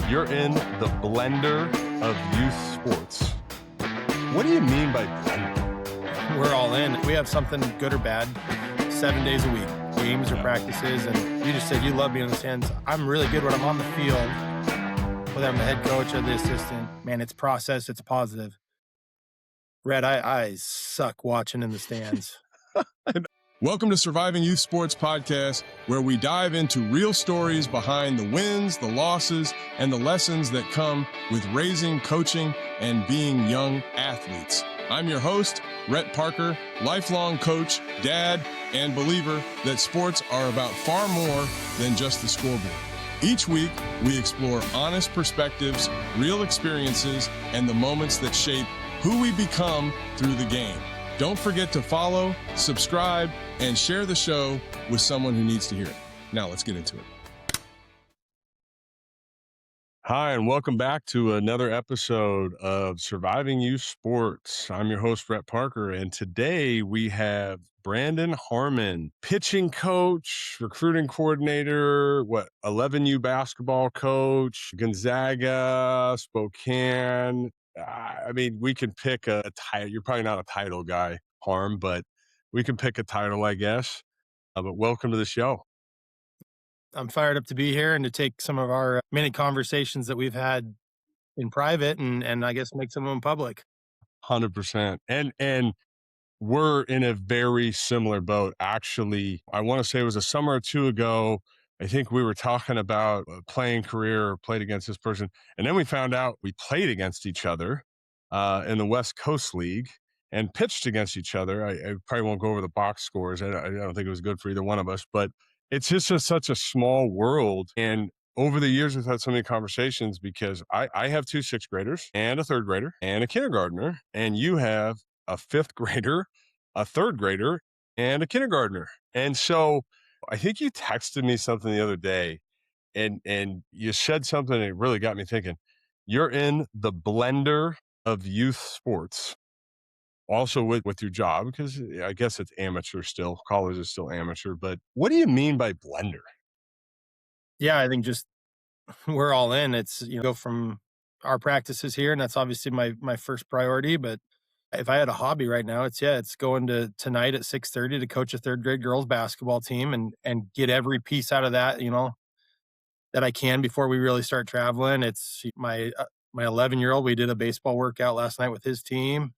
You're in the blender of youth sports. What do you mean by blender? We're all in. We have something good or bad 7 days a week, games or practices. And you just said you love being in the stands. I'm really good when I'm on the field, whether I'm the head coach or the assistant. Man, it's process. It's positive. Rhett, I suck watching in the stands. Welcome to Surviving Youth Sports Podcast, where we dive into real stories behind the wins, the losses, and the lessons that come with raising, coaching, and being young athletes. I'm your host, Rhett Parker, lifelong coach, dad, and believer that sports are about far more than just the scoreboard. Each week, we explore honest perspectives, real experiences, and the moments that shape who we become through the game. Don't forget to follow, subscribe, and share the show with someone who needs to hear it. Now let's get into it. Hi, and welcome back to another episode of Surviving Youth Sports. I'm your host, Rhett Parker, and today we have Brandon Harmon, pitching coach, recruiting coordinator, 11U basketball coach, Gonzaga, Spokane. I mean, we can pick a title. You're probably not a title guy, Harm, but we can pick a title, I guess. But welcome to the show. I'm fired up to be here and to take some of our many conversations that we've had in private and I guess make some of them public. 100%. And we're in a very similar boat. Actually, I want to say it was a summer or two ago. I think we were talking about a playing career or played against this person. And then we found out we played against each other in the West Coast League and pitched against each other. I probably won't go over the box scores. I don't think it was good for either one of us, but it's just such a small world. And over the years, we've had so many conversations because I have two sixth graders and a third grader and a kindergartner, and you have a fifth grader, a third grader, and a kindergartner. And so I think you texted me something the other day and you said something that really got me thinking. You're in the blender of youth sports. Also with your job, because I guess it's amateur still. College is still amateur. But what do you mean by blender? Yeah, I think just we're all in. It's, go from our practices here, and that's obviously my first priority. But if I had a hobby right now, it's going to tonight at 6:30 to coach a third grade girls basketball team and get every piece out of that, that I can before we really start traveling. It's my 11-year-old. We did a baseball workout last night with his team.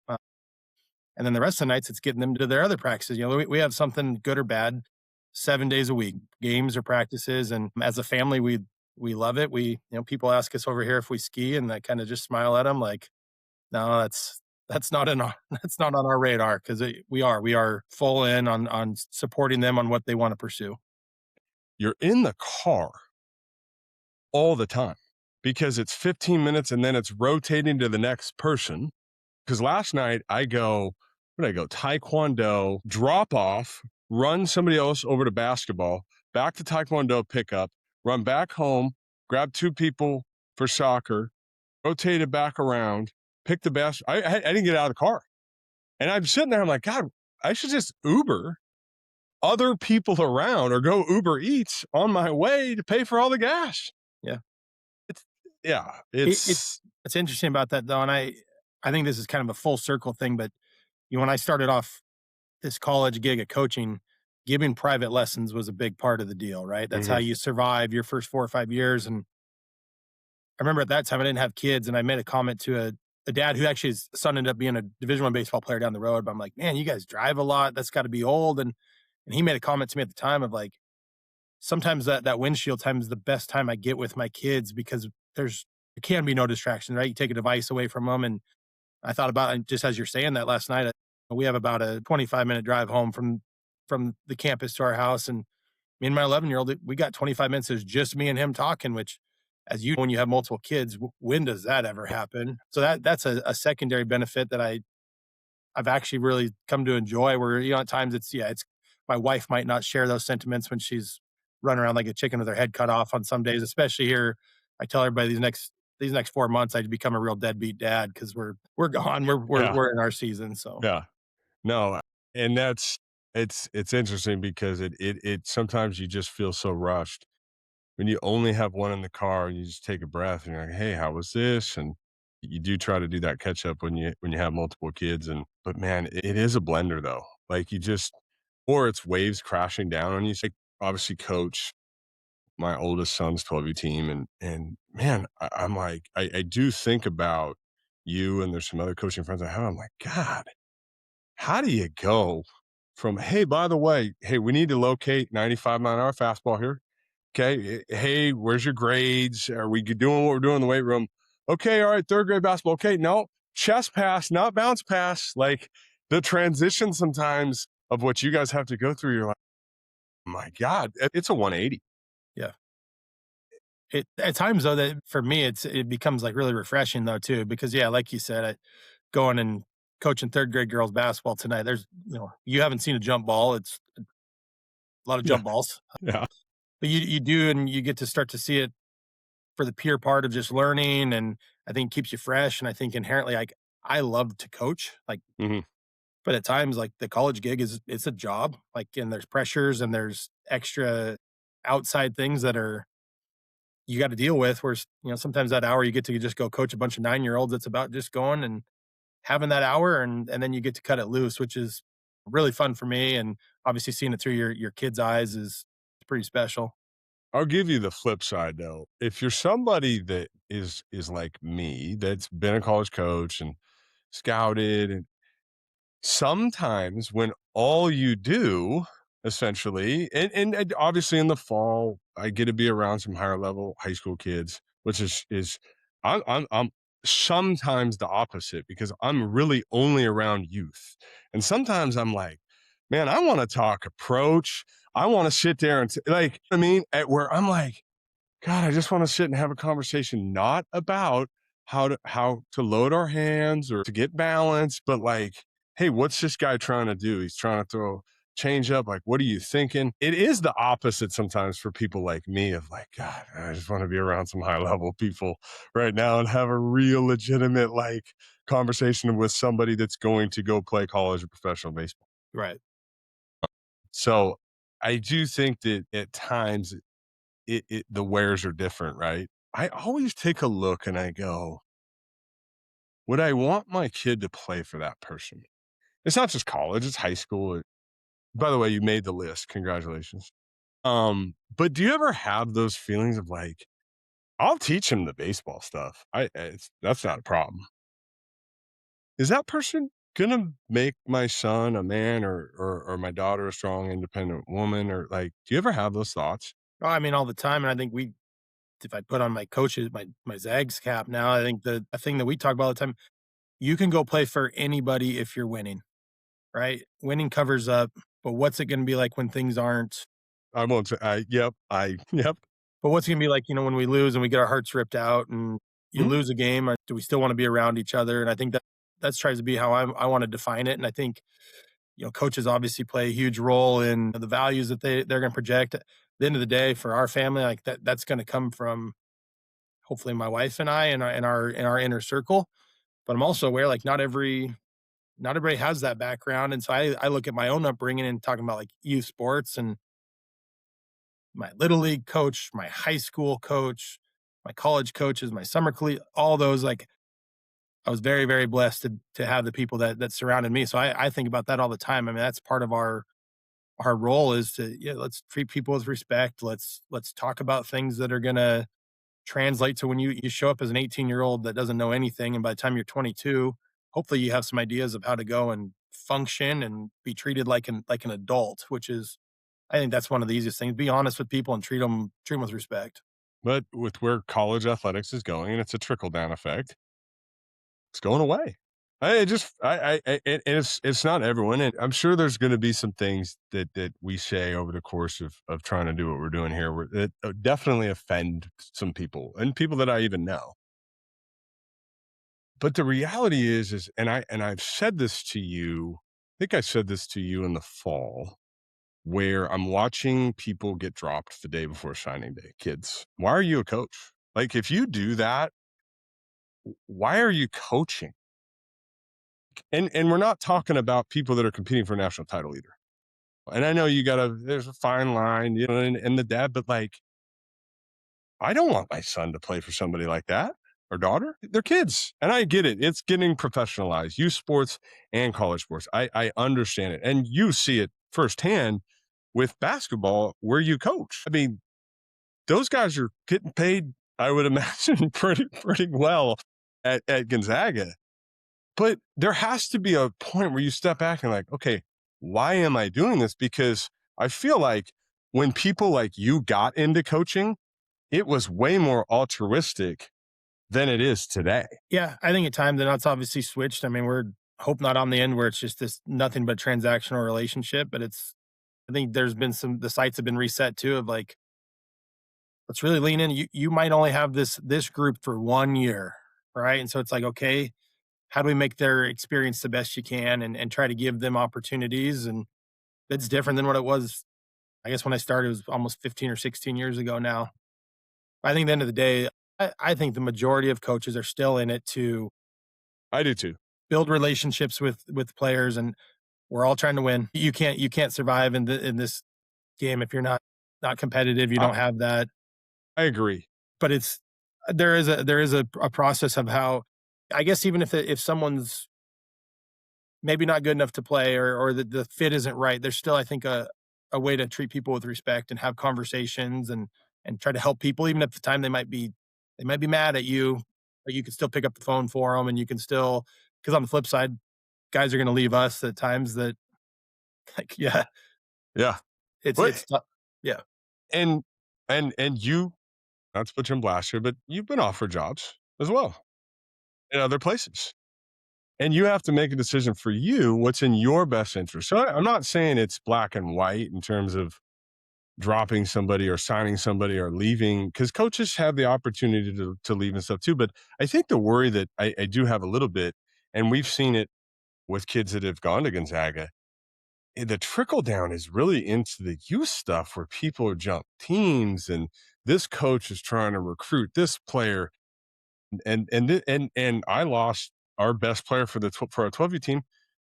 And then the rest of the nights, it's getting them to their other practices. We have something good or bad 7 days a week, games or practices. And as a family, we love it. People ask us over here if we ski, and I kind of just smile at them like, no, that's not on our radar, because we are full in on supporting them on what they want to pursue. You're in the car all the time because it's 15 minutes and then it's rotating to the next person. Because last night I go taekwondo, drop off, run somebody else over to basketball, back to taekwondo pickup, run back home, grab two people for soccer, rotate it back around, pick the best. I didn't get out of the car. And I'm sitting there, I'm like, God, I should just Uber other people around or go Uber Eats on my way to pay for all the gas. It's interesting about that, though. And I think this is kind of a full circle thing, but when I started off this college gig of coaching, giving private lessons was a big part of the deal, right? That's how you survive your first 4 or 5 years. And I remember at that time I didn't have kids, and I made a comment to a dad who actually his son ended up being a Division I baseball player down the road. But I'm like, man, you guys drive a lot. That's got to be old. And he made a comment to me at the time of like, sometimes that windshield time is the best time I get with my kids, because there can be no distraction, right? You take a device away from them. And I thought about it just as you're saying that last night. We have about a 25-minute drive home from the campus to our house. And me and my 11-year-old, we got 25 minutes. It's just me and him talking, which when you have multiple kids, when does that ever happen? So that's a secondary benefit that I've actually really come to enjoy, where, at times it's my wife might not share those sentiments when she's running around like a chicken with her head cut off on some days, especially here. I tell everybody these next 4 months, I'd become a real deadbeat dad because we're gone. We're in our season. So yeah, no, and it's interesting because it sometimes you just feel so rushed. when you only have one in the car and you just take a breath and you're like, "Hey, how was this?" And you do try to do that catch up when you have multiple kids but man, it is a blender though. Like you just or it's waves crashing down on you. So, like, obviously coach my oldest son's 12U team and man, I'm like, I do think about you and there's some other coaching friends I have. I'm like, God, how do you go from, hey, by the way, hey, we need to locate 95-mile-an-hour fastball here. Okay. Hey, where's your grades? Are we doing what we're doing in the weight room? Okay. All right. Third grade basketball. Okay. No, chest pass, not bounce pass. Like the transition sometimes of what you guys have to go through. You're like, my God, it's a 180. Yeah. It at times though that for me it becomes like really refreshing though too because yeah, like you said, going and coaching third grade girls basketball tonight. There's you haven't seen a jump ball. It's a lot of Yeah. jump balls, Yeah. but you do and you get to start to see it for the pure part of just learning, and I think keeps you fresh. And I think inherently, like I love to coach, like, Hmm. but at times like the college gig it's a job, like, and there's pressures and there's extra outside things that are you got to deal with. Where sometimes that hour you get to just go coach a bunch of 9-year olds. It's about just going and having that hour, and then you get to cut it loose, which is really fun for me. And obviously, seeing it through your kids' eyes is pretty special. I'll give you the flip side though. If you're somebody that is like me, that's been a college coach and scouted and sometimes when all you do essentially and obviously in the fall, I get to be around some higher level high school kids, which is I'm sometimes the opposite because I'm really only around youth. And sometimes I'm like, man, I want to talk approach. I want to sit there and like, I mean, at where I'm like, God, I just want to sit and have a conversation, not about how to load our hands or to get balance, but like, hey, what's this guy trying to do? He's trying to throw change up. Like, what are you thinking? It is the opposite sometimes for people like me of like, God, I just want to be around some high level people right now and have a real legitimate like conversation with somebody that's going to go play college or professional baseball. Right. So I do think that at times the wares are different, right? I always take a look and I go, would I want my kid to play for that person? It's not just college, it's high school. By the way, you made the list. Congratulations. But do you ever have those feelings of like, I'll teach him the baseball stuff. That's not a problem. Is that person gonna make my son a man or my daughter a strong, independent woman? Or like, do you ever have those thoughts? Oh, I mean, all the time, and I think if I put on my coaches, my Zags cap now, I think the a thing that we talk about all the time, you can go play for anybody if you're winning, right? Winning covers up, but what's it going to be like when things aren't? I won't say yep. But what's it going to be like, when we lose and we get our hearts ripped out and you Mhm. lose a game? Or do we still want to be around each other? And I think that tries to be how I want to define it. And I think coaches obviously play a huge role in the values that they're going to project. At the end of the day, for our family, like that's going to come from hopefully my wife and I and our inner circle. But I'm also aware like not everybody has that background. And so I look at my own upbringing and talking about like youth sports and my little league coach, my high school coach, my college coaches, my summer collegiate, all those. Like I was very, very blessed to have the people that surrounded me. So I think about that all the time. I mean, that's part of our role is to, yeah, let's treat people with respect. Let's talk about things that are gonna translate to when you show up as an 18-year-old that doesn't know anything, and by the time you're 22, hopefully you have some ideas of how to go and function and be treated like an adult, which is, I think that's one of the easiest things. Be honest with people and treat them with respect. But with where college athletics is going, and it's a trickle down effect, it's going away. I just and it's not everyone, and I'm sure there's going to be some things that we say over the course of trying to do what we're doing here that definitely offend some people and people that I even know. But the reality is, and I've said this to you. I think I said this to you in the fall, where I'm watching people get dropped the day before signing day. Kids, why are you a coach? Like, if you do that, why are you coaching? And we're not talking about people that are competing for a national title either. And I know there's a fine line, and the dad, but like I don't want my son to play for somebody like that or daughter. They're kids. And I get it. It's getting professionalized, youth sports and college sports. I understand it. And you see it firsthand with basketball where you coach. I mean, those guys are getting paid, I would imagine, pretty well at Gonzaga. But there has to be a point where you step back and like, okay, why am I doing this? Because I feel like when people like you got into coaching, it was way more altruistic than it is today. Yeah, I think at times the nuts obviously switched. I mean, we're hope not on the end where it's just this nothing but transactional relationship, but I think there's been the sites have been reset too of like, let's really lean in. You might only have this group for 1 year, right? And so it's like, okay, how do we make their experience the best you can and try to give them opportunities? And it's different than what it was. I guess when I started, it was almost 15 or 16 years ago now. I think at the end of the day, I think the majority of coaches are still in it to I do too. build relationships with players, and we're all trying to win. You can't survive in this game if you're not competitive. You I, don't have that. I agree. But there is a process of how, I guess, even if someone's maybe not good enough to play or the fit isn't right, there's still, I think, a way to treat people with respect and have conversations and try to help people, even at the time they might be mad at you, but you can still pick up the phone for them, and you can still, because on the flip side, guys are going to leave us at times that, like, yeah, Yeah. it's But tough. Yeah, and and you, not to put you in blast here, but you've been offered jobs as well in other places. And you have to make a decision for you what's in your best interest. So I'm not saying it's black and white in terms of dropping somebody or signing somebody or leaving, because coaches have the opportunity to leave and stuff too. But I think the worry that I do have a little bit, and we've seen it with kids that have gone to Gonzaga, the trickle down is really into the youth stuff where people jump teams and this coach is trying to recruit this player. And I lost our best player for our 12U team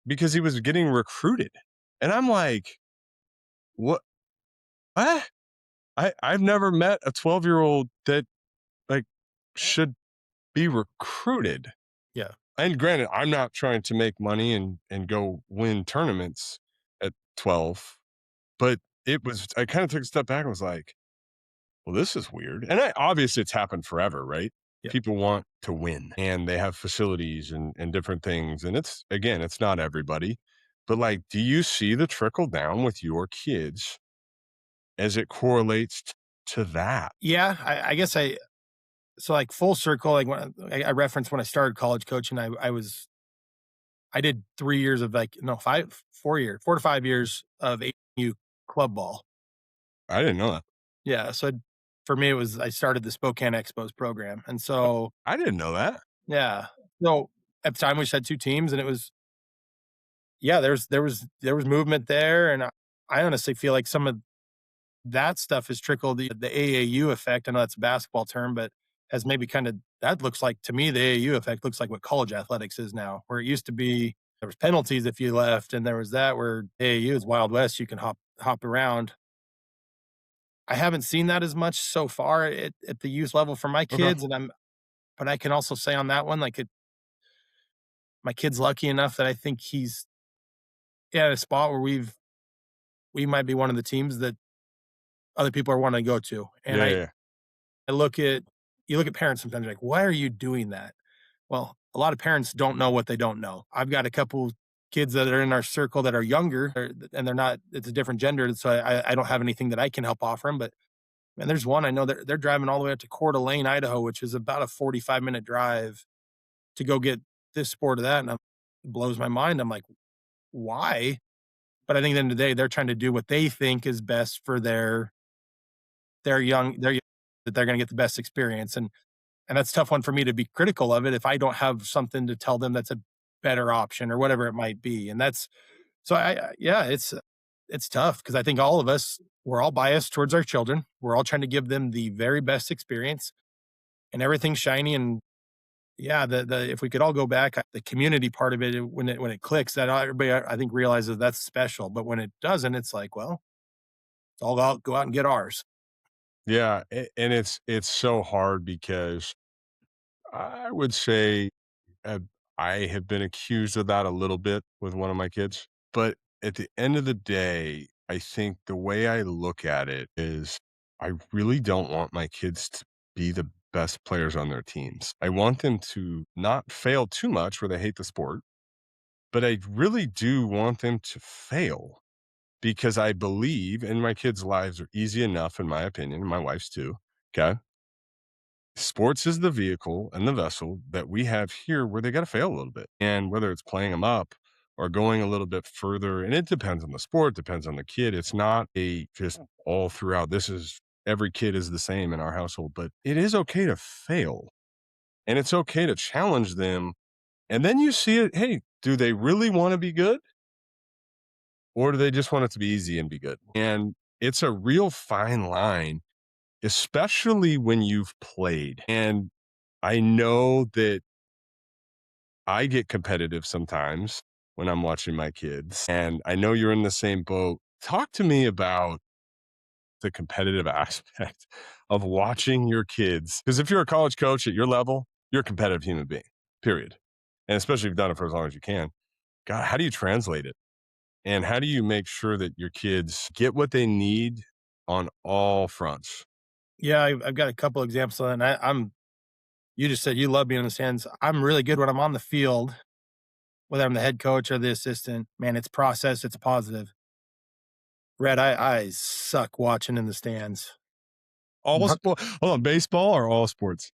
because he was getting recruited. And I'm like, what? Ah, I've never met a 12-year-old that like should be recruited. yeah, And granted, I'm not trying to make money and go win tournaments at 12, but I kind of took a step back and was like, well, this is weird. And obviously it's happened forever, right? yeah. People want to win and they have facilities and different things. And it's not everybody, but like, do you see the trickle down with your kids as it correlates to that? Yeah, I guess so, like, full circle, like, when I referenced when I started college coaching, I did 3 years of, like, no, 4 to 5 years of AU club ball. I didn't know that. Yeah, so for me, it was I started the Spokane Expos program, and so, I didn't know that. yeah. So, at the time, we just had 2 teams, and it was, yeah, there was movement there, and I honestly feel like some of that stuff has trickled the AAU effect. I know that's a basketball term, but has maybe kinda that looks like, to me, the AAU effect looks like what college athletics is now, where it used to be there was penalties if you left, and there was that where AAU is Wild West, you can hop around. I haven't seen that as much so far at the youth level for my Okay. kids, but I can also say on that one, like, my kid's lucky enough that I think he's at a spot where we might be one of the teams that other people are wanting to go to, and Yeah, I yeah. I look at you look at parents sometimes, you're like, "Why are you doing that?" Well, a lot of parents don't know what they don't know. I've got a couple kids that are in our circle that are younger, and they're not it's a different gender, so I don't have anything that I can help offer them, but, man, there's one I know they're driving all the way up to Coeur d'Alene, Idaho, which is about a 45-minute drive to go get this sport or that, and it blows my mind. I'm like, "Why?" But I think at the end of the day, they're trying to do what they think is best for their young that they're gonna get the best experience, and that's a tough one for me to be critical of it if I don't have something to tell them that's a better option or whatever it might be, and that's so yeah, it's tough because I think all of us, we're all biased towards our children. We're all trying to give them the very best experience, and everything's shiny, and yeah, the if we could all go back, the community part of it, when it clicks, that everybody, I think, realizes that's special, but when it doesn't, it's like, well, it's all out go out and get ours. Yeah, and it's so hard because I would say uh, I have been accused of that a little bit with one of my kids, but at the end of the day, I think the way I look at it is I really don't want my kids to be the best players on their teams. I want them to not fail too much where they hate the sport, but I really do want them to fail because I believe, and my kids' lives are easy enough, in my opinion, and my wife's too. Okay. Sports is the vehicle and the vessel that we have here where they got to fail a little bit. And whether it's playing them up or going a little bit further, and it depends on the sport, depends on the kid. It's not a just all throughout. This is every kid is the same in our household, but it is okay to fail and it's okay to challenge them. And then you see it. Hey, do they really want to be good or do they just want it to be easy and be good? And it's a real fine line, especially when you've played. And I know that I get competitive sometimes when I'm watching my kids, and I know you're in the same boat. Talk to me about the competitive aspect of watching your kids. Because if you're a college coach at your level, you're a competitive human being, period. And especially if you've done it for as long as you can. God, how do you translate it? And how do you make sure that your kids get what they need on all fronts? Yeah, I've got a couple examples of that, and I'm you just said you love being in the stands. I'm really good when I'm on the field, whether I'm the head coach or the assistant. Man, it's process, it's positive. Red, I suck watching in the stands. All Not sport. Hold on, baseball or all sports?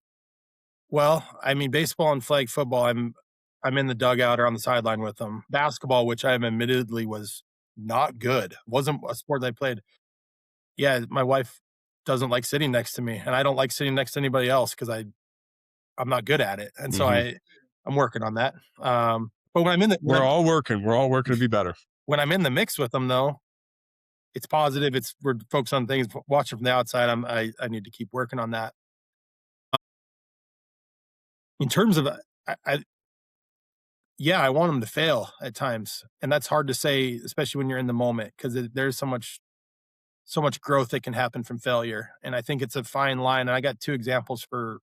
well, I mean, baseball and flag football, I'm in the dugout or on the sideline with them. Basketball, which I am admittedly was not good, wasn't a sport that I played. Yeah, my wife doesn't like sitting next to me, and I don't like sitting next to anybody else because I'm not good at it, and so Hmm. I'm working on that. But when I'm in the We're all working. We're all working to be better. when I'm in the mix with them, though, it's positive. It's we're focused on things. Watching from the outside, I need to keep working on that. In terms of, yeah, I want them to fail at times, and that's hard to say, especially when you're in the moment, because there's so much growth that can happen from failure, and I think it's a fine line. And I got two examples for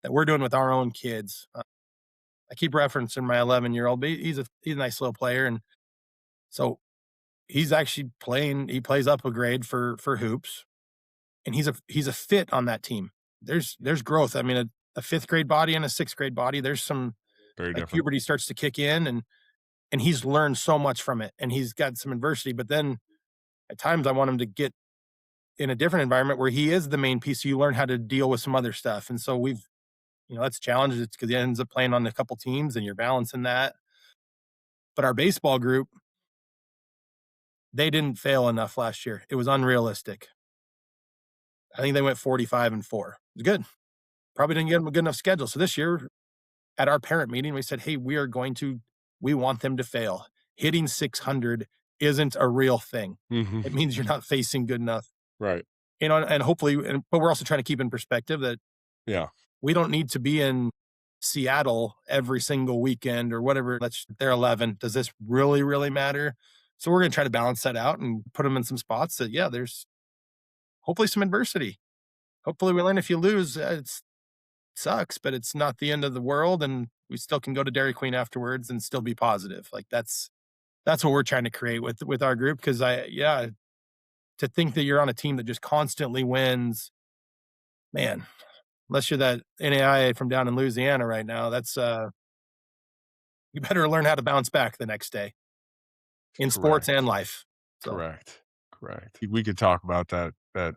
that we're doing with our own kids. I keep referencing my 11-year-old, but he's a nice little player, and so he's actually playing. He plays up a grade for hoops, and he's a fit on that team. There's growth. I mean, a fifth grade body and a sixth grade body. There's some Very like different. puberty starts to kick in, and he's learned so much from it, and he's got some adversity. But then at times, I want him to get in a different environment where he is the main piece. So you learn how to deal with some other stuff, and so that's a challenge. It's because he ends up playing on a couple teams, and you're balancing that. But our baseball group, they didn't fail enough last year. It was unrealistic. I think they went 45-4. It was good. Probably didn't get them a good enough schedule. So this year at our parent meeting, we said, hey, we want them to fail. Hitting 600 isn't a real thing. Hmm. It means you're not facing good enough. Right. And hopefully, but we're also trying to keep in perspective that Yeah. we don't need to be in Seattle every single weekend or whatever. They're 11. Does this really, really matter? So we're going to try to balance that out and put them in some spots that, yeah, there's hopefully some adversity. Hopefully we learn if you lose, it sucks, but it's not the end of the world. And we still can go to Dairy Queen afterwards and still be positive. Like that's what we're trying to create with our group. Cause to think that you're on a team that just constantly wins, man, unless you're that NAIA from down in Louisiana right now, that's you better learn how to bounce back the next day in sports and Correct. life. So Correct. Correct. We could talk about that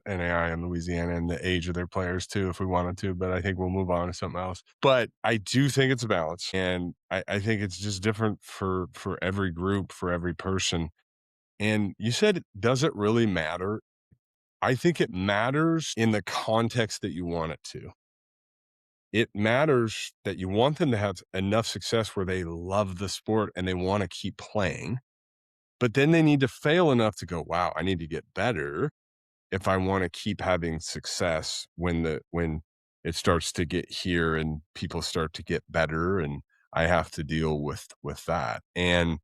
NAI in Louisiana and the age of their players too if we wanted to, but I think we'll move on to something else. But I do think it's a balance. And I think it's just different for every group, for every person. And you said, does it really matter? I think it matters in the context that you want it to. It matters that you want them to have enough success where they love the sport and they want to keep playing. But then they need to fail enough to go, wow, I need to get better if I want to keep having success when it starts to get here and people start to get better and I have to deal with that. And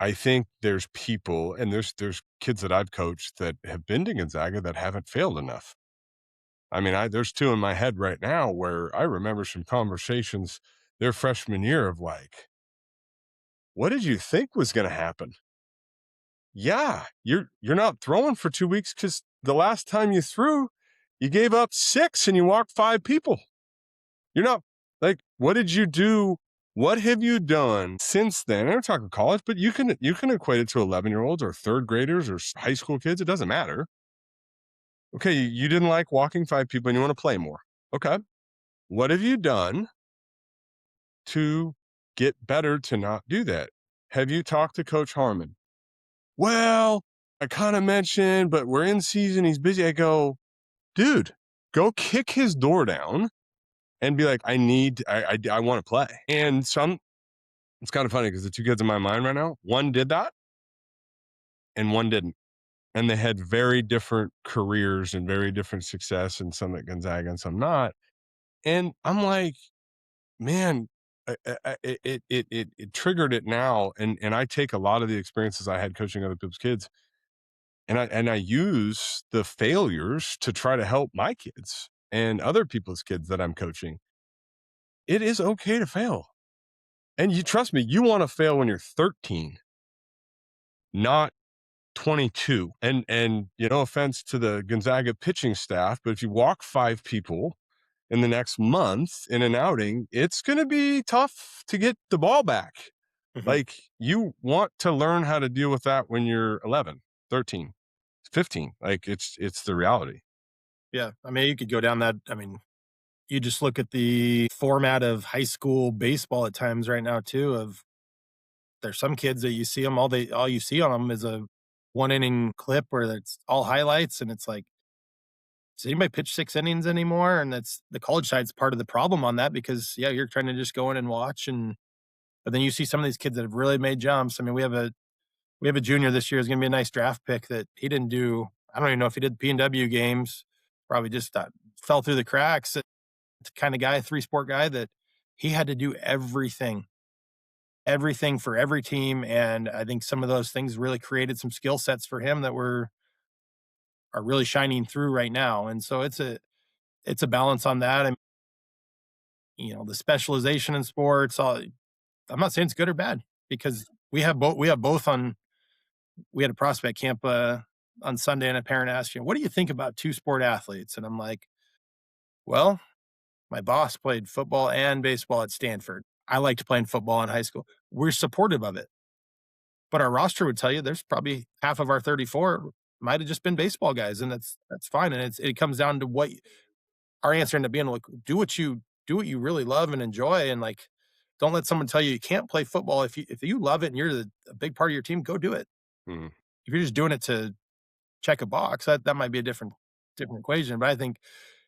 I think there's people and there's kids that I've coached that have been to Gonzaga that haven't failed enough. I mean, there's two in my head right now where I remember some conversations their freshman year of like, what did you think was going to happen? Yeah, you're not throwing for 2 weeks because the last time you threw, you gave up 6 and you walked 5 people. You're not like, what did you do? What have you done since then? I'm talking college, but you can equate it to 11-year-olds or third graders or high school kids. It doesn't matter. Okay, you didn't like walking 5 people and you want to play more. Okay, what have you done to get better to not do that? Have you talked to Coach Harmon? Well, I kind of mentioned, but we're in season. He's busy. I go, dude, go kick his door down and be like, I want to play. And it's kind of funny because the two kids in my mind right now, one did that and one didn't. And they had very different careers and very different success, and some at Gonzaga and some not. And I'm like, man, it triggered it now. And I take a lot of the experiences I had coaching other people's kids, and I use the failures to try to help my kids and other people's kids that I'm coaching. It is okay to fail. And you trust me, you want to fail when you're 13, not 22. And no offense to the Gonzaga pitching staff, but if you walk 5 people in the next month in an outing, it's going to be tough to get the ball back. Mhm. Like, you want to learn how to deal with that when you're 11, 13, 15. Like, it's the reality. Yeah. I mean, you could go down that. I mean, you just look at the format of high school baseball at times right now too. Of there's some kids that you see them all you see on them is a 1 inning clip where it's all highlights, and it's like, does anybody pitch 6 innings anymore? And that's the college side's part of the problem on that because yeah, you're trying to just go in and watch, and but then you see some of these kids that have really made jumps. I mean, we have a junior this year is going to be a nice draft pick that he didn't do. I don't even know if he did P&W games. Probably just fell through the cracks. The kind of guy, 3-sport guy that he had to do everything for every team. And I think some of those things really created some skill sets for him that are really shining through right now. And so it's a balance on that. And the specialization in sports. I'm not saying it's good or bad because we have both on. We had a prospect camp on Sunday, and a parent asked, "What do you think about 2-sport athletes?" And I'm like, "Well, my boss played football and baseball at Stanford. I liked playing football in high school. We're supportive of it. But our roster would tell you there's probably half of our 34 might have just been baseball guys, and that's fine. And it comes down to what our answer ended up being like, do what you really love and enjoy, and like don't let someone tell you you can't play football. If you love it and you're a big part of your team, go do it. Mhm. If you're just doing it to check a box, that might be a different equation. But I think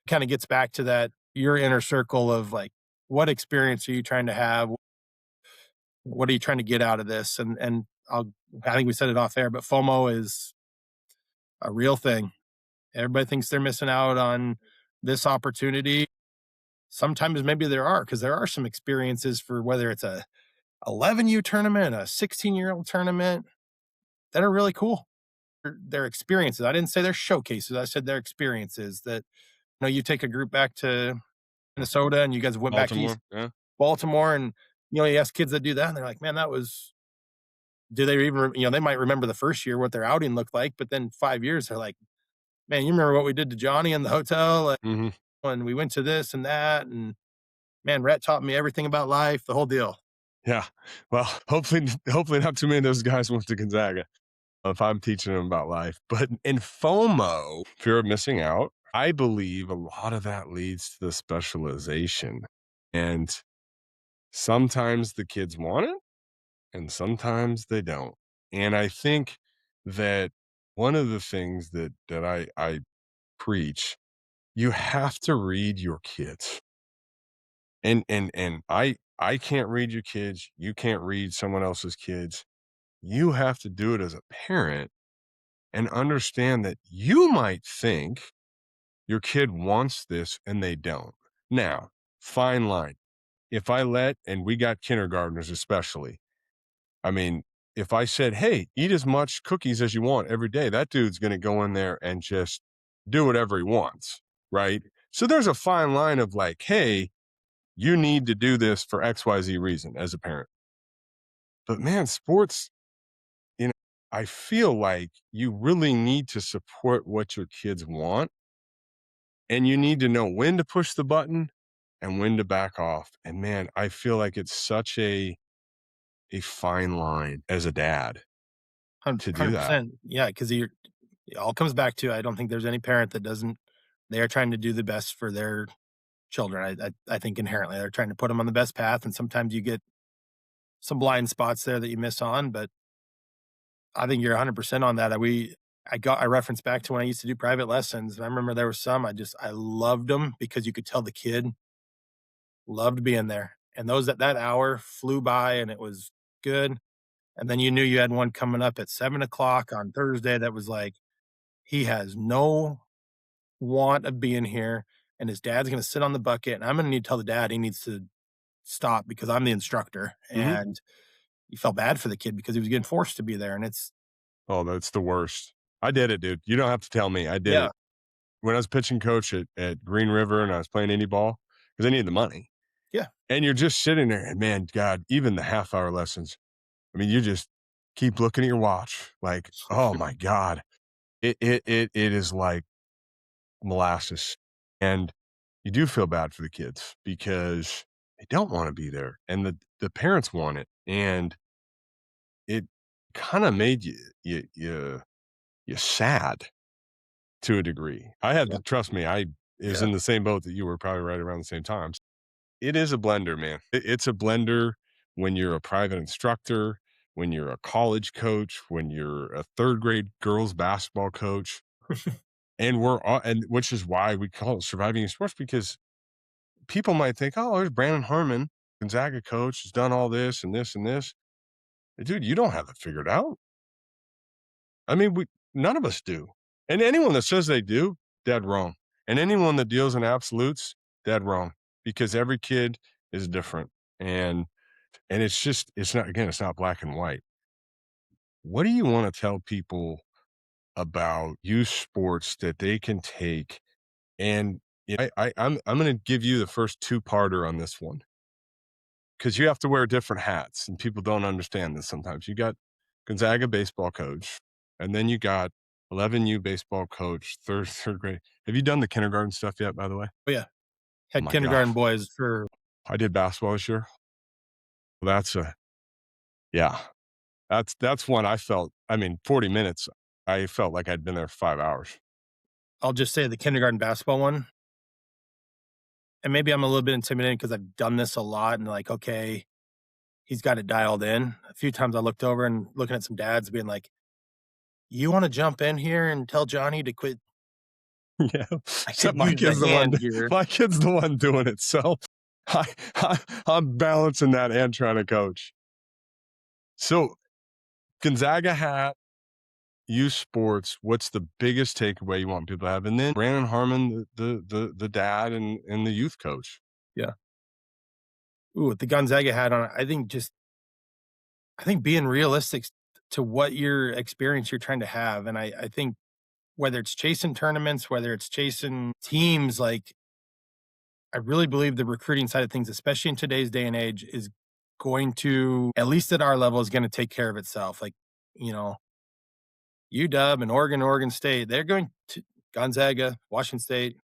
kind of gets back to that your inner circle of like what experience are you trying to have? What are you trying to get out of this? And I think we said it off air, but FOMO is a real thing. Everybody thinks they're missing out on this opportunity. Sometimes maybe there are, because there are some experiences for whether it's a 11U tournament, a 16-year-old tournament that are really cool. They're experiences. I didn't say they're showcases. I said they're experiences that you take a group back to Minnesota and you guys went back to Baltimore, yeah. Baltimore, and you ask kids that do that and they're like, man, that was do they even they might remember the first year what their outing looked like, but then 5 years they're like, man, you remember what we did to Johnny in the hotel, like, Mhm. when we went to this and that, and man, Rhett taught me everything about life, the whole deal. Yeah. Well, hopefully not too many of those guys went to Gonzaga if I'm teaching them about life. But in FOMO, fear of missing out, I believe a lot of that leads to the specialization. And sometimes the kids want it and sometimes they don't. And I think that one of the things that I preach, you have to read your kids. And I can't read your kids. You can't read someone else's kids. You have to do it as a parent and understand that you might think your kid wants this and they don't. Now, fine line. If I and we got kindergartners especially, I mean, if I said, hey, eat as much cookies as you want every day, that dude's going to go in there and just do whatever he wants. right? So there's a fine line of like, hey, you need to do this for XYZ reason as a parent. But man, sports, you know, I feel like you really need to support what your kids want, and you need to know when to push the button and when to back off. And man, I feel like it's such a fine line as a dad to do that. 100%. Yeah, because it all comes back to I don't think there's any parent that doesn't. They are trying to do the best for their children. I think inherently they're trying to put them on the best path, and sometimes you get some blind spots there that you miss on. But I think you're 100% on that. I referenced back to when I used to do private lessons, and I remember there were some I loved them because you could tell the kid loved being there, and those that hour flew by, and it was good. And then you knew you had one coming up at 7 o'clock on Thursday that was like, he has no want of being here, and his dad's gonna sit on the bucket, and I'm gonna need to tell the dad he needs to stop because I'm the instructor. Hmm. And you felt bad for the kid because he was getting forced to be there, and it's Oh, that's the worst. I did it, dude. You don't have to tell me. I did yeah, it when I was pitching coach at Green River and I was playing indie ball because I needed the money. yeah, And you're just sitting there, and man, God, even the half-hour lessons. I mean, you just keep looking at your watch, like, oh my God, it is like molasses, and you do feel bad for the kids because they don't want to be there, and the parents want it, and it kind of made you sad to a degree. I had yeah, to trust me. I is yeah. in the same boat that you were, probably right around the same time. It is a blender, man. It's a blender when you're a private instructor, when you're a college coach, when you're a third grade girls basketball coach, and we're all, and which is why we call it surviving in sports, because people might think, oh, there's Brandon Harmon, Gonzaga coach, has done all this and this and this. Dude, you don't have it figured out. I mean, we none of us do. And anyone that says they do, dead wrong. And anyone that deals in absolutes, dead wrong. Because every kid is different. And it's just, it's not, again, it's not black and white. What do you want to tell people about youth sports that they can take? And I'm going to give you the first two-parter on this one, because you have to wear different hats, and people don't understand this sometimes. You got Gonzaga baseball coach, and then you got 11U baseball coach, third grade. Have you done the kindergarten stuff yet, by the way? But yeah, Oh had my God. kindergarten boys for I did basketball this year. Well, yeah, that's one I felt, I mean, 40 minutes, I felt like I'd been there for 5 hours. I'll just say the kindergarten basketball one, and maybe I'm a little bit intimidated because I've done this a lot and like, okay, he's got it dialed in. A few times I looked over and looking at some dads being like, "You wanna jump in here and tell Johnny to quit?" Yeah, I except could use a hand here. my kid's the one doing it, so I I'm balancing that and trying to coach. So, Gonzaga hat, youth sports, what's the biggest takeaway you want people to have? And then Brandon Harmon, the dad and the youth coach. Yeah. Ooh, with the Gonzaga hat on, I think being realistic to what your experience you're trying to have, and I think whether it's chasing tournaments, whether it's chasing teams, like, I really believe the recruiting side of things, especially in today's day and age, is going to, at least at our level, is gonna take care of itself. Like, you know, UW and Oregon State, they're going to Gonzaga, Washington State,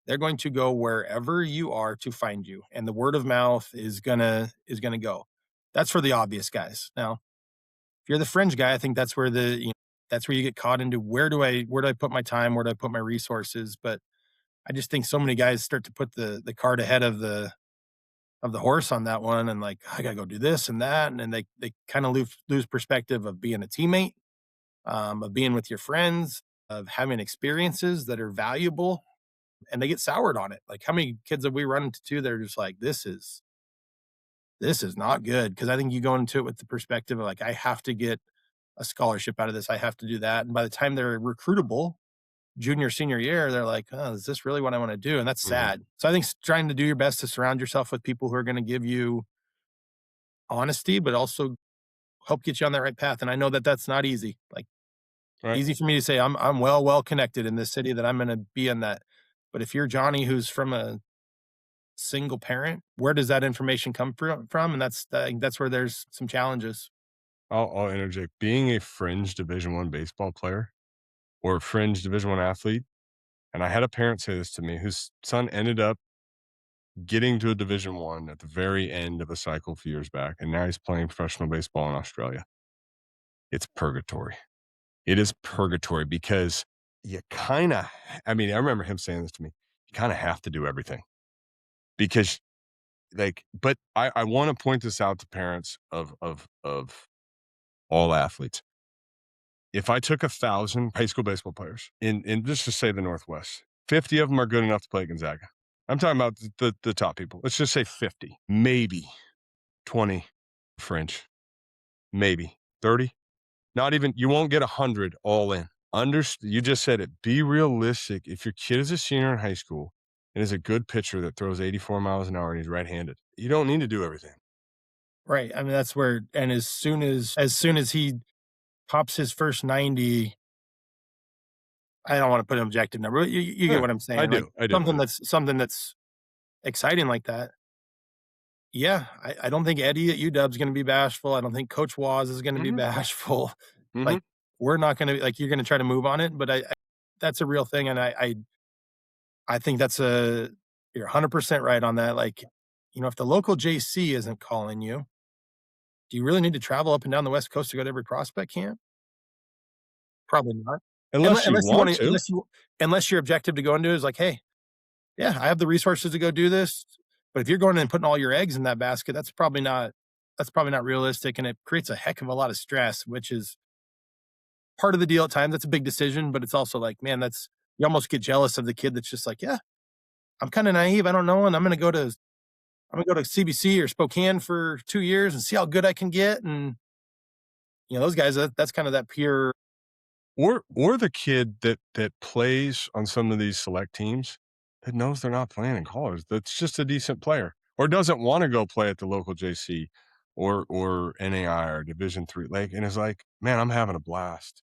they're going to go wherever you are to find you, and the word of mouth is gonna go. That's for the obvious guys. Now, if you're the fringe guy, I think that's where that's where you get caught into where do I put my time, where do I put my resources? But I just think so many guys start to put the cart ahead of the horse on that one, and like, I gotta go do this and that, and then they kind of lose perspective of being a teammate, of being with your friends, of having experiences that are valuable, and they get soured on it. Like, how many kids have we run into too that are just like, this is not good, because I think you go into it with the perspective of like, I have to get a scholarship out of this, I have to do that, and by the time they're recruitable, junior, senior year, they're like, "Oh, is this really what I wanna do?" And that's Mhm. sad. So I think trying to do your best to surround yourself with people who are gonna give you honesty, but also help get you on that right path, and I know that that's not easy. Like, Right. easy for me to say, I'm well connected in this city that I'm gonna be in that. But if you're Johnny who's from a single parent, where does that information come from? And that's where there's some challenges. I'll interject. Being a fringe Division One baseball player or a fringe Division One athlete, and I had a parent say this to me, whose son ended up getting to a Division One at the very end of a cycle a few years back, and now he's playing professional baseball in Australia. It's purgatory. It is purgatory because you kind of, I mean, I remember him saying this to me. You kind of have to do everything because, like, but I want to point this out to parents of all athletes. If I took 1,000 high school baseball players in just to say the Northwest, 50 of them are good enough to play at Gonzaga. I'm talking about the top people. Let's just say 50, maybe 20 French, maybe 30. Not even, you won't get 100 all in. You just said it. Be realistic. If your kid is a senior in high school and is a good pitcher that throws 84 miles an hour and he's right-handed, you don't need to do everything. Right. I mean, that's where, and as soon as he pops his first 90, I don't want to put an objective number, but you get Yeah, what I'm I saying. Like do. I do. something that's exciting like that. Yeah, I don't think Eddie at UW is going to be bashful. I don't think Coach Waz is going to be Mhm, bashful. Like, mhm. we're not going to, like, you're going to try to move on it, but that's a real thing, and I think you're 100% right on that. Like, if the local JC isn't calling you, do you really need to travel up and down the West Coast to go to every prospect camp? Probably not. Unless you Unless you want want to, to. unless your objective to go into it is like, hey, yeah, I have the resources to go do this. But if you're going in and putting all your eggs in that basket, that's probably not realistic, and it creates a heck of a lot of stress, which is part of the deal at times. That's a big decision, but it's also like, man, that's you almost get jealous of the kid that's just like, yeah, I'm kind of naive. I don't know, and I'm gonna go to CBC or Spokane for 2 years and see how good I can get. And those guys, that's kind of that pure. Or the kid that plays on some of these select teams that knows they're not playing in college, that's just a decent player, or doesn't wanna go play at the local JC or NAI or Division III, like, and is like, "Man, I'm having a blast,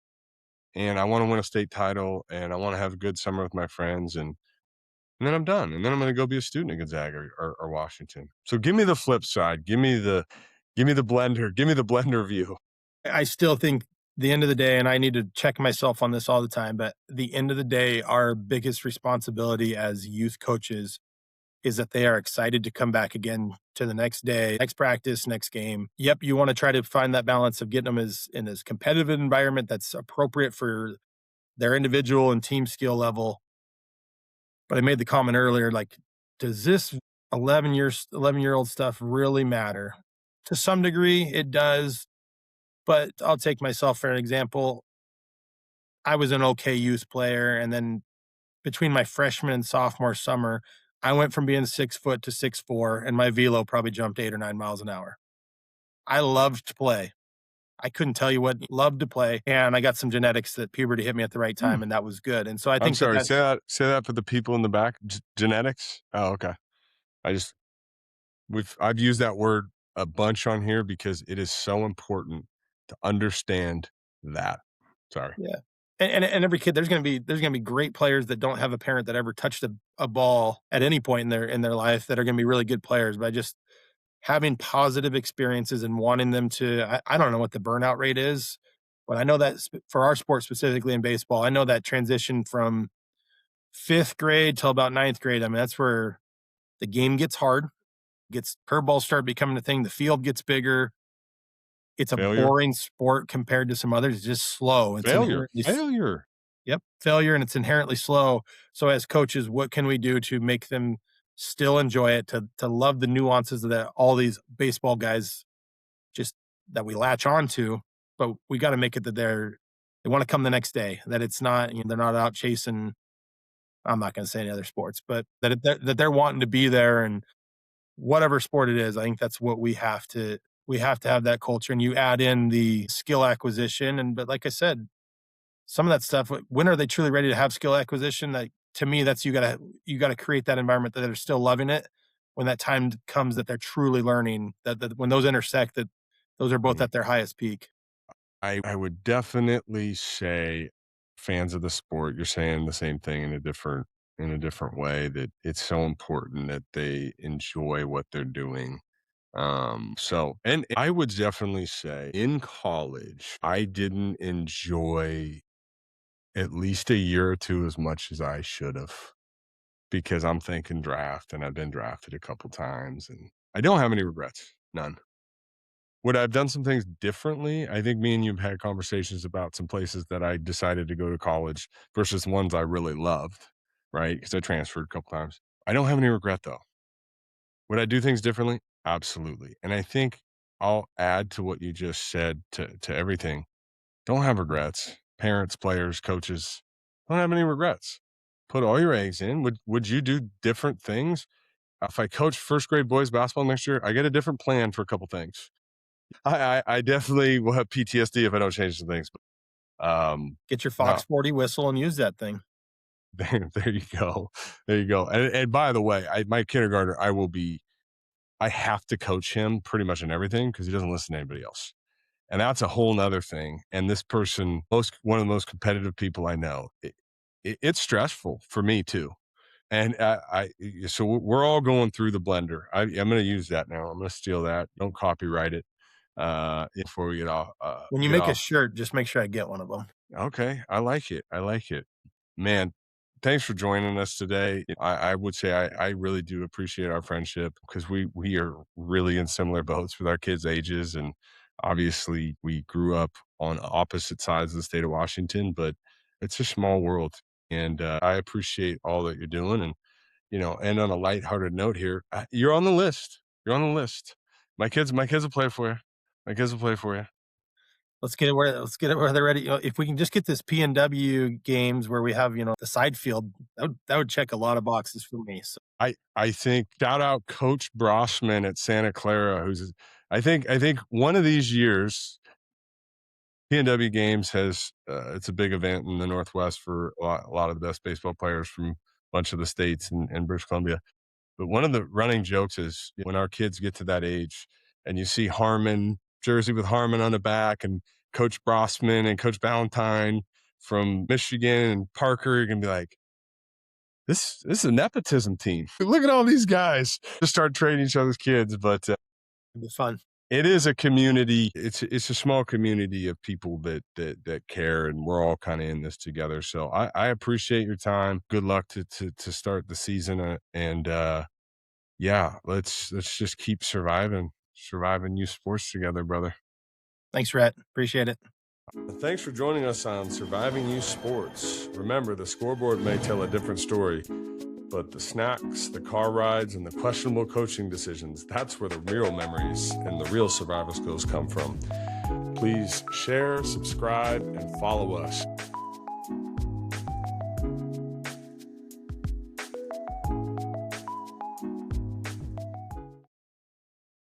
and I wanna win a state title, and I wanna have a good summer with my friends, and then I'm done, and then I'm gonna go be a student at Gonzaga or Washington." So give me the flip side. Give me the blender view. I still think the end of the day, and I need to check myself on this all the time, but the end of the day, our biggest responsibility as youth coaches is that they are excited to come back again to the next day, next practice, next game. Yep, you want to try to find that balance of getting them in as competitive an environment that's appropriate for their individual and team skill level. But I made the comment earlier, like, does this 11-year old stuff really matter? To some degree, it does. But I'll take myself for an example. I was an okay youth player, and then between my freshman and sophomore summer, I went from being 6 foot to 6'4", and my velo probably jumped 8 or 9 miles an hour. I loved to play. I couldn't tell you what, loved to play, and I got some genetics that puberty hit me at the right Hmm. time, and that was good. And so I I'm think that sorry, that's say that for the people in the back. Genetics? Oh, okay. I just I've used that word a bunch on here because it is so important to understand that. Sorry. yeah. And every kid, there's gonna be great players that don't have a parent that ever touched a ball at any point in their life that are gonna be really good players. But just having positive experiences and wanting them to, I don't know what the burnout rate is, but I know that for our sport, specifically in baseball, I know that transition from 5th grade till about ninth grade, I mean, that's where the game gets hard, gets curveballs start becoming a thing, the field gets bigger. It's a Failure. boring sport compared to some others. It's just slow. It's Failure. inherently Failure. Yep, failure, and it's inherently slow. So as coaches, what can we do to make them still enjoy it, to love the nuances that all these baseball guys just that we latch on to, but we gotta make it that they wanna come the next day, that it's not, they're not out chasing. I'm not gonna say any other sports, but that they're wanting to be there, and whatever sport it is, I think that's what we have to have that culture, and you add in the skill acquisition, but like I said, some of that stuff, when are they truly ready to have skill acquisition? Like, to me, that's you gotta create that environment that they're still loving it. When that time comes that they're truly learning, that when those intersect, that those are both Mm. at their highest peak. I would definitely say fans of the sport, you're saying the same thing in a different in a different way, that it's so important that they enjoy what they're doing. So, and I would definitely say in college, I didn't enjoy at least a year or two as much as I should have, because I'm thinking draft and I've been drafted a couple times and I don't have any regrets. None. Would I have done some things differently? I think me and you have had conversations about some places that I decided to go to college versus ones I really loved, right? Because I transferred a couple times. I don't have any regret though. Would I do things differently? Absolutely. And I think I'll add to what you just said to everything. Don't have regrets. Parents, players, coaches, don't have any regrets. Put all your eggs in. Would you do different things? If I coach first grade boys basketball next year, I get a different plan for a couple things. I definitely will have PTSD if I don't change some things. But, Get your no, Fox 40 whistle and use that thing. there you go. There you go. And by the way, my kindergartner, I have to coach him pretty much in everything because he doesn't listen to anybody else. And that's a whole nother thing. And this person, one of the most competitive people I know, it's stressful for me too. And so we're all going through the blender. I'm going to use that now. I'm going to steal that. Don't copyright it before we get off. When you make a shirt, just make sure I get one of them. Okay, I like it. I like it, man. Thanks for joining us today. I would say I really do appreciate our friendship because we are really in similar boats with our kids' ages, and obviously we grew up on opposite sides of the state of Washington, but it's a small world, and I appreciate all that you're doing. And and on a lighthearted note here, you're on the list. You're on the list. My kids will play for you. My kids will play for you. Let's get it where they're ready. If we can just get this PNW games where we have, the side field, that would check a lot of boxes for me. So I think shout out Coach Brossman at Santa Clara, I think one of these years PNW Games has it's a big event in the Northwest for a lot of the best baseball players from a bunch of the states and British Columbia. But one of the running jokes is when our kids get to that age and you see Harmon jersey with Harmon on the back and Coach Brossman and Coach Ballantyne from Michigan and Parker, you're gonna be like, this is a nepotism team. Look at all these guys to start trading each other's kids. But it'd be fun. it is a community. It's a small community of people that care, and we're all kind of in this together. So I appreciate your time. Good luck to start the season, and yeah, let's just keep surviving youth sports together, brother. Thanks, Rhett. Appreciate it. Thanks for joining us on Surviving Youth Sports. Remember, the scoreboard may tell a different story, but the snacks, the car rides, and the questionable coaching decisions, that's where the real memories and the real survival skills come from. Please share, subscribe, and follow us.